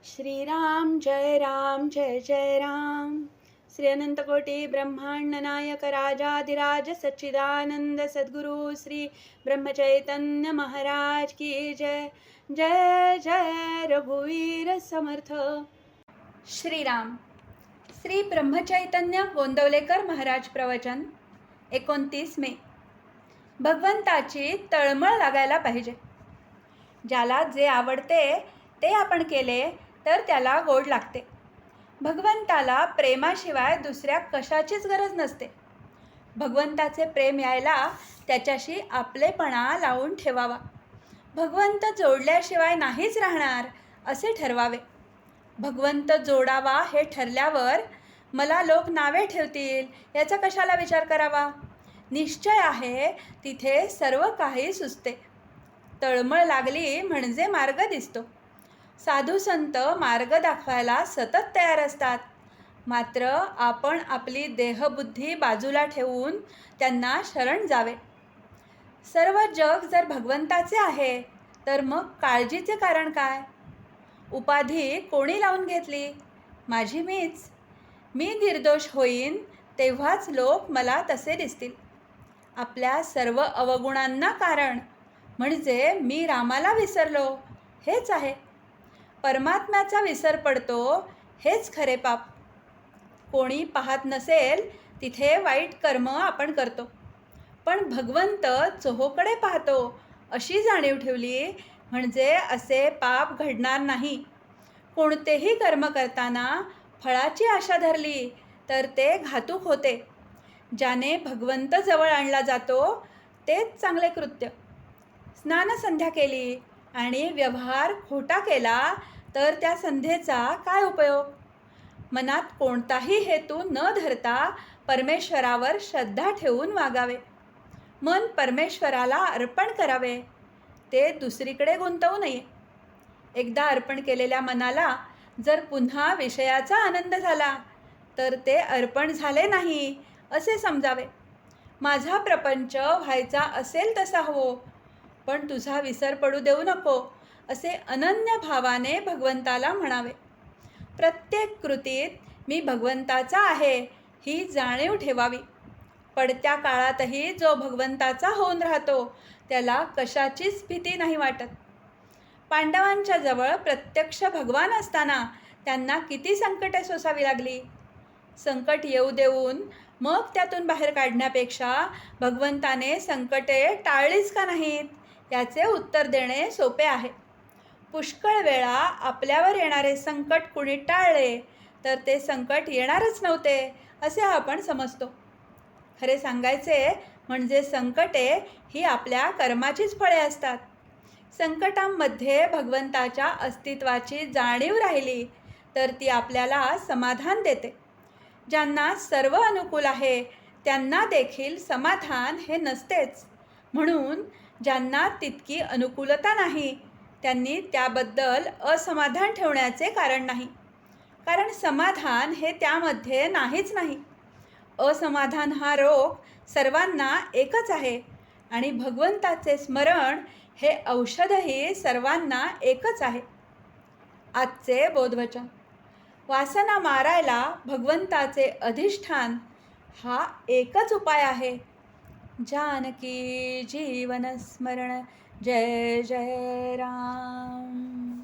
श्रीराम जय जय राम। श्री अनंतकोटी ब्रह्मांड नायक राजाधिराज सच्चिदानंद सद्गुरु श्री ब्रह्मचैतन्य महाराज की जय। जय जय रघुवीर समर्थ। श्रीराम। श्री ब्रह्मचैतन्य गोंदवलेकर महाराज प्रवचन 29 मे। भगवंताची तळमळ लागायला पाहिजे। ज्याला जे आवडते ते आपण केले तर त्याला गोड लागते। भगवंताला प्रेमाशिवाय दुसऱ्या कशाचीच गरज नसते। भगवंताचे प्रेम यायला त्याच्याशी आपलेपणा लावून ठेवावा। भगवंत जोडल्याशिवाय नाहीच राहणार असे ठरवावे। भगवंत जोडावा हे ठरल्यावर मला लोक नावे ठेवतील याचा कशाला विचार करावा। निश्चय आहे तिथे सर्व काही सुचते। तळमळ लागली म्हणजे मार्ग दिसतो। साधू संत मार्ग दाखवायला सतत तयार असतात, मात्र आपण आपली देहबुद्धी बाजूला ठेवून त्यांना शरण जावे। सर्व जग जर भगवंताचे आहे तर मग काळजीचे कारण काय। उपाधी कोणी लावून घेतली? माझी मीच। मी निर्दोष होईन तेव्हाच लोक मला तसे दिसतील। आपल्या सर्व अवगुणांना कारण म्हणजे मी रामाला विसरलो हेच आहे। परमात्म्याचा विसर पडतो हेच खरे पाप। कोणी पाहत नसेल तिथे वाईट कर्म आपण करतो, पण भगवंत चोहोकडे पाहतो अशी जाणीव ठेवली म्हणजे असे पाप घडणार नाही। कोणतेही कर्म करताना फळाची आशा धरली तर ते घातक होते। ज्याने भगवंत जवळ आणला जातो तेच चांगले कृत्य। स्नानसंध्या केली आणि व्यवहार खोटा केला तर त्या संध्येचा काय उपयोग। मनात कोणताही हेतू न धरता परमेश्वरावर श्रद्धा ठेवून वागावे। मन परमेश्वराला अर्पण करावे, ते दुसरीकडे गुंतवू नये। एकदा अर्पण केलेल्या मनाला जर पुन्हा विषयाचा आनंद झाला तर ते अर्पण झाले नाही असे समजावे। माझा प्रपंच व्हायचा असेल तसा हो, पण तुझा विसर पडू देऊ नको असे अनन्य भावाने भगवंताला म्हणावे। प्रत्येक कृतीत मी भगवंताचा आहे ही जाणीव ठेवावी। पडत्या काळातही जो भगवंताचा होऊन राहतो त्याला कशाचीच भीती नाही वाटत। पांडवांच्या जवळ प्रत्यक्ष भगवान असताना त्यांना किती संकटे सोसावी लागली। संकट येऊ देऊन मग त्यातून बाहेर काढण्यापेक्षा भगवंताने संकटे टाळलीच का नाहीत याचे उत्तर देणे सोपे आहे। पुष्कळ वेळा आपल्यावर येणारे संकट कुणी टाळले तर ते संकट येणारच नव्हते असे आपण समजतो। खरे सांगायचे म्हणजे संकटे ही आपल्या कर्माचीच फळे असतात। संकटांमध्ये भगवंताच्या अस्तित्वाची जाणीव राहिली तर ती आपल्याला समाधान देते। ज्यांना सर्व अनुकूल आहे त्यांना देखील समाधान हे नसतेच, म्हणून ज्यांना तितकी अनुकूलता नाही त्यांनी त्याबद्दल असमाधान ठेवण्याचे कारण नाही, कारण समाधान हे त्यामध्ये नाहीच नाही। असमाधान हा रोग सर्वांना एकच आहे आणि भगवंताचे स्मरण हे औषधही सर्वांना एकच आहे। आजचे बोधवचन। वासना मारायला भगवंताचे अधिष्ठान हा एकच उपाय आहे। जानकी जीवन स्मरण। जय जय राम।